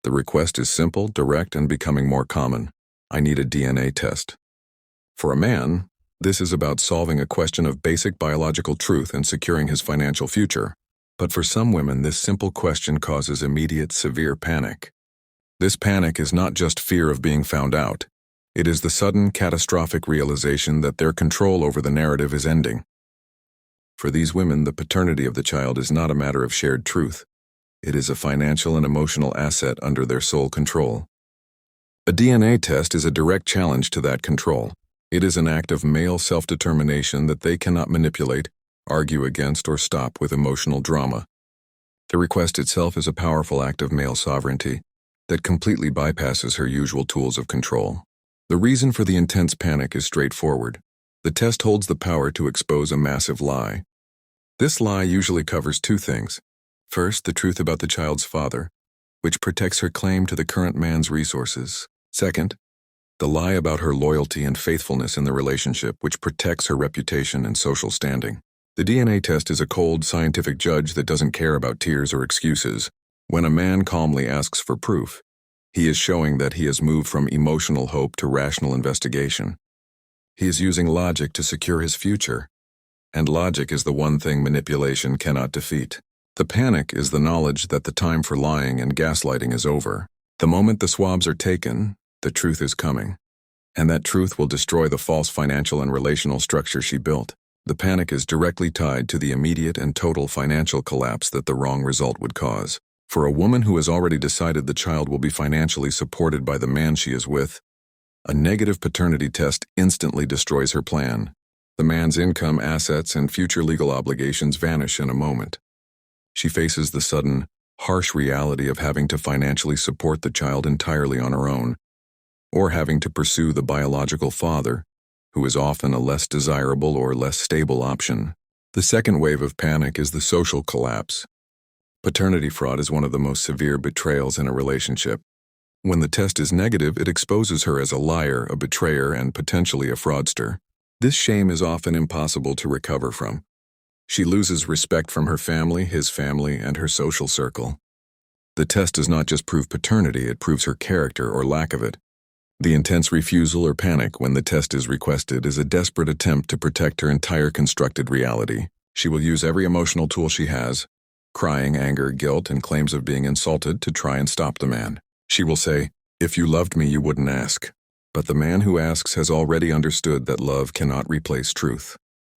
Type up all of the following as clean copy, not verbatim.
The request is simple, direct, and becoming more common. I need a DNA test. For a man, this is about solving a question of basic biological truth and securing his financial future. But for some women, this simple question causes immediate, severe panic. This panic is not just fear of being found out. It is the sudden, catastrophic realization that their control over the narrative is ending. For these women, the paternity of the child is not a matter of shared truth. It is a financial and emotional asset under their sole control. A DNA test is a direct challenge to that control. It is an act of male self-determination that they cannot manipulate, argue against, or stop with emotional drama. The request itself is a powerful act of male sovereignty that completely bypasses her usual tools of control. The reason for the intense panic is straightforward. The test holds the power to expose a massive lie. This lie usually covers two things. First, the truth about the child's father, which protects her claim to the current man's resources. Second, the lie about her loyalty and faithfulness in the relationship, which protects her reputation and social standing. The DNA test is a cold, scientific judge that doesn't care about tears or excuses. When a man calmly asks for proof, he is showing that he has moved from emotional hope to rational investigation. He is using logic to secure his future, and logic is the one thing manipulation cannot defeat. The panic is the knowledge that the time for lying and gaslighting is over. The moment the swabs are taken, the truth is coming, and that truth will destroy the false financial and relational structure she built. The panic is directly tied to the immediate and total financial collapse that the wrong result would cause. For a woman who has already decided the child will be financially supported by the man she is with, a negative paternity test instantly destroys her plan. The man's income, assets, and future legal obligations vanish in a moment. She faces the sudden, harsh reality of having to financially support the child entirely on her own, or having to pursue the biological father, who is often a less desirable or less stable option. The second wave of panic is the social collapse. Paternity fraud is one of the most severe betrayals in a relationship. When the test is negative, it exposes her as a liar, a betrayer, and potentially a fraudster. This shame is often impossible to recover from. She loses respect from her family, his family, and her social circle. The test does not just prove paternity, it proves her character or lack of it. The intense refusal or panic when the test is requested is a desperate attempt to protect her entire constructed reality. She will use every emotional tool she has, crying, anger, guilt, and claims of being insulted, to try and stop the man. She will say, "If you loved me, you wouldn't ask." But the man who asks has already understood that love cannot replace truth.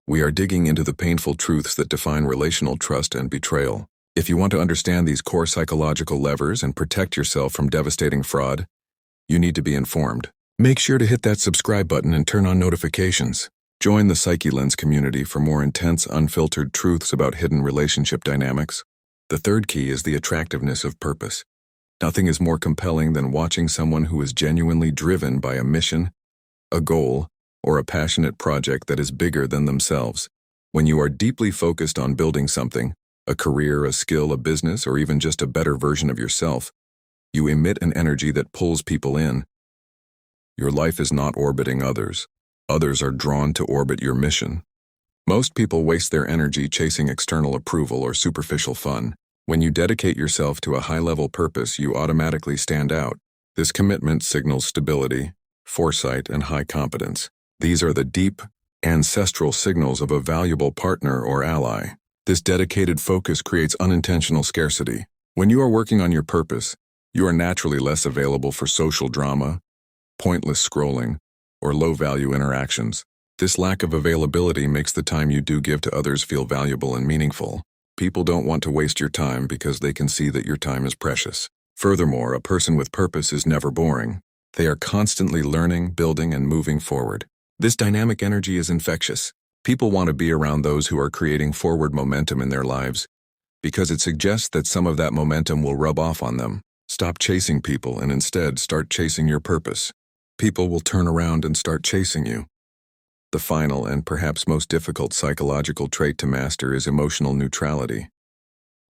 We are digging into the painful truths that define relational trust and betrayal. If you want to understand these core psychological levers and protect yourself from devastating fraud, you need to be informed. Make sure to hit that subscribe button and turn on notifications. Join the Psyche Lens community for more intense, unfiltered truths about hidden relationship dynamics. The third key is the attractiveness of purpose. Nothing is more compelling than watching someone who is genuinely driven by a mission, a goal, or a passionate project that is bigger than themselves. When you are deeply focused on building something, a career, a skill, a business, or even just a better version of yourself, you emit an energy that pulls people in. Your life is not orbiting others. Others are drawn to orbit your mission. Most people waste their energy chasing external approval or superficial fun. When you dedicate yourself to a high-level purpose, you automatically stand out. This commitment signals stability, foresight, and high competence. These are the deep, ancestral signals of a valuable partner or ally. This dedicated focus creates unintentional scarcity. When you are working on your purpose, you are naturally less available for social drama, pointless scrolling, or low-value interactions. This lack of availability makes the time you do give to others feel valuable and meaningful. People don't want to waste your time because they can see that your time is precious. Furthermore, a person with purpose is never boring. They are constantly learning, building, and moving forward. This dynamic energy is infectious. People want to be around those who are creating forward momentum in their lives because it suggests that some of that momentum will rub off on them. Stop chasing people and instead start chasing your purpose. People will turn around and start chasing you. The final and perhaps most difficult psychological trait to master is emotional neutrality.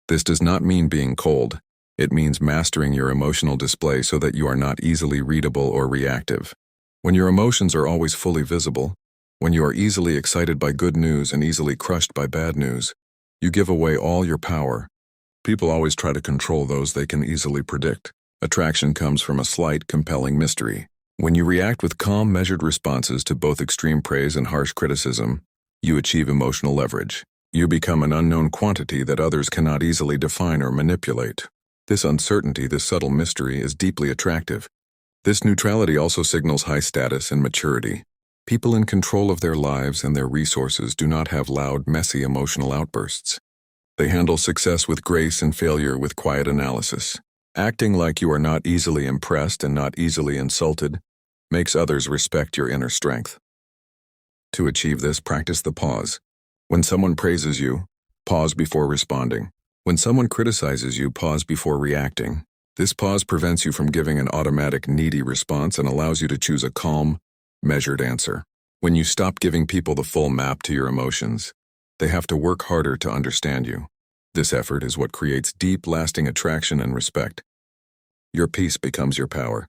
This does not mean being cold. It means mastering your emotional display so that you are not easily readable or reactive. When your emotions are always fully visible, when you are easily excited by good news and easily crushed by bad news, you give away all your power. People always try to control those they can easily predict. Attraction comes from a slight, compelling mystery. When you react with calm, measured responses to both extreme praise and harsh criticism, you achieve emotional leverage. You become an unknown quantity that others cannot easily define or manipulate. This uncertainty, this subtle mystery, is deeply attractive. This neutrality also signals high status and maturity. People in control of their lives and their resources do not have loud, messy emotional outbursts. They handle success with grace and failure with quiet analysis. Acting like you are not easily impressed and not easily insulted makes others respect your inner strength. To achieve this, practice the pause. When someone praises you, pause before responding. When someone criticizes you, pause before reacting. This pause prevents you from giving an automatic, needy response and allows you to choose a calm, measured answer. When you stop giving people the full map to your emotions, they have to work harder to understand you. This effort is what creates deep, lasting attraction and respect. Your peace becomes your power.